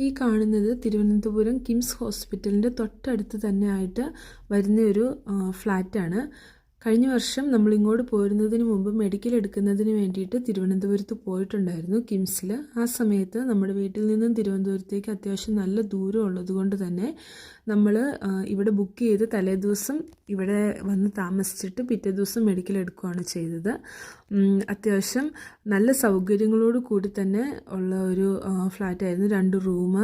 ഈ കാണുന്നത് തിരുവനന്തപുരം കിംസ് ഹോസ്പിറ്റലിൻ്റെ തൊട്ടടുത്ത് തന്നെ ആയിട്ട് വരുന്ന ഒരു ഫ്ലാറ്റാണ്. കഴിഞ്ഞ വർഷം നമ്മൾ ഇങ്ങോട്ട് പോരുന്നതിന് മുമ്പ് മെഡിക്കൽ എടുക്കുന്നതിന് വേണ്ടിയിട്ട് തിരുവനന്തപുരത്ത് പോയിട്ടുണ്ടായിരുന്നു കിംസിൽ. ആ സമയത്ത് നമ്മുടെ വീട്ടിൽ നിന്നും തിരുവനന്തപുരത്തേക്ക് അത്യാവശ്യം നല്ല ദൂരം ഉള്ളത് കൊണ്ട് തന്നെ നമ്മൾ ഇവിടെ ബുക്ക് ചെയ്ത് തലേദിവസം ഇവിടെ വന്ന് താമസിച്ചിട്ട് പിറ്റേ ദിവസം മെഡിക്കൽ എടുക്കുകയാണ് ചെയ്തത്. അത്യാവശ്യം നല്ല സൗകര്യങ്ങളോട് കൂടി തന്നെ ഉള്ള ഒരു ഫ്ലാറ്റായിരുന്നു. 2 റൂം,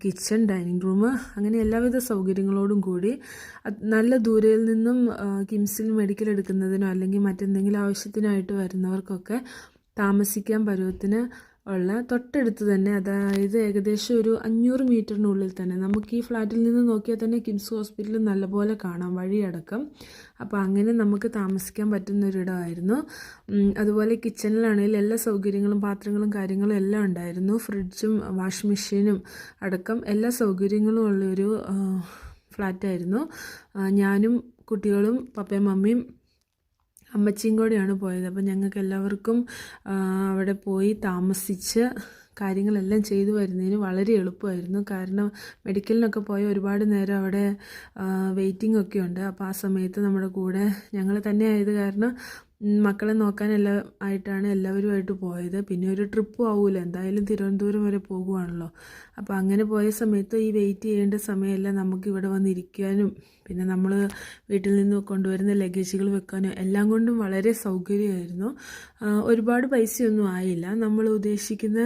കിച്ചൺ, ഡൈനിങ് റൂം, അങ്ങനെ എല്ലാവിധ സൗകര്യങ്ങളോടും കൂടി നല്ല ദൂരയിൽ നിന്നും കിംസിൽ മെഡിക്കൽ എടുക്കുന്നതിനോ അല്ലെങ്കിൽ മറ്റെന്തെങ്കിലും ആവശ്യത്തിനായിട്ട് വരുന്നവർക്കൊക്കെ താമസിക്കാൻ പരുവത്തിന് ഉള്ള തൊട്ടടുത്ത് തന്നെ, അതായത് ഏകദേശം ഒരു 500 മീറ്ററിനുള്ളിൽ തന്നെ നമുക്ക് ഈ ഫ്ലാറ്റിൽ നിന്ന് നോക്കിയാൽ തന്നെ കിംസ് ഹോസ്പിറ്റൽ നല്ലപോലെ കാണാം, വഴിയടക്കം. അപ്പോൾ അങ്ങനെ നമുക്ക് താമസിക്കാൻ പറ്റുന്നൊരിടമായിരുന്നു. അതുപോലെ കിച്ചണിലാണെങ്കിൽ എല്ലാ സൗകര്യങ്ങളും, പാത്രങ്ങളും കാര്യങ്ങളും എല്ലാം ഉണ്ടായിരുന്നു. ഫ്രിഡ്ജും വാഷിംഗ് മെഷീനും അടക്കം എല്ലാ സൗകര്യങ്ങളും ഉള്ളൊരു ഫ്ലാറ്റായിരുന്നു. ഞാനും കുട്ടികളും പപ്പയും മമ്മിയും അമ്മച്ചിയും കൂടെയാണ് പോയത്. അപ്പോൾ ഞങ്ങൾക്ക് എല്ലാവർക്കും അവിടെ പോയി താമസിച്ച് കാര്യങ്ങളെല്ലാം ചെയ്തു വരുന്നതിന് വളരെ എളുപ്പമായിരുന്നു. കാരണം മെഡിക്കലിനൊക്കെ പോയ ഒരുപാട് നേരം അവിടെ വെയിറ്റിംഗ് ഒക്കെ ഉണ്ട്. അപ്പോൾ ആ സമയത്ത് നമ്മുടെ കൂടെ ഞങ്ങൾ തന്നെ ആയത് കാരണം മക്കളെ നോക്കാനെല്ലാം ആയിട്ടാണ് എല്ലാവരുമായിട്ട് പോയത്. പിന്നെ ഒരു ട്രിപ്പും ആവുമല്ലോ, എന്തായാലും തിരുവനന്തപുരം വരെ പോകുവാണല്ലോ. അപ്പോൾ അങ്ങനെ പോയ സമയത്ത് ഈ വെയിറ്റ് ചെയ്യേണ്ട സമയമെല്ലാം നമുക്ക് ഇവിടെ വന്നിരിക്കാനും പിന്നെ നമ്മൾ വീട്ടിൽ നിന്ന് കൊണ്ടുവരുന്ന ലഗേജുകൾ വെക്കാനും എല്ലാം കൊണ്ടും വളരെ സൗകര്യമായിരുന്നു. ഒരുപാട് പൈസയൊന്നും ആയില്ല. നമ്മൾ ഉദ്ദേശിക്കുന്ന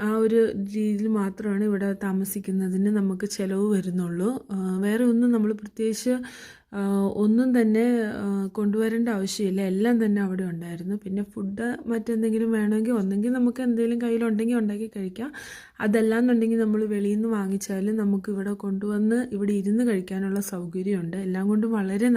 ആ ഒരു രീതിയിൽ മാത്രമാണ് ഇവിടെ താമസിക്കുന്നതിന് നമുക്ക് ചിലവ് വരുന്നുള്ളൂ. വേറെ ഒന്നും നമ്മൾ പ്രത്യേകിച്ച് ഒന്നും തന്നെ കൊണ്ടുവരേണ്ട ആവശ്യമില്ല, എല്ലാം തന്നെ അവിടെ ഉണ്ടായിരുന്നു. പിന്നെ ഫുഡ് മറ്റെന്തെങ്കിലും വേണമെങ്കിൽ ഒന്നെങ്കിൽ നമുക്ക് എന്തെങ്കിലും കയ്യിലുണ്ടെങ്കിൽ ഉണ്ടാക്കി കഴിക്കാം, അതല്ലാന്നുണ്ടെങ്കിൽ നമ്മൾ വെളിയിൽ നിന്ന് വാങ്ങിച്ചാലും നമുക്ക് ഇവിടെ കൊണ്ടുവന്ന് ഇവിടെ ഇരുന്ന് കഴിക്കാനുള്ള സൗകര്യമുണ്ട്. എല്ലാം കൊണ്ടും വളരെ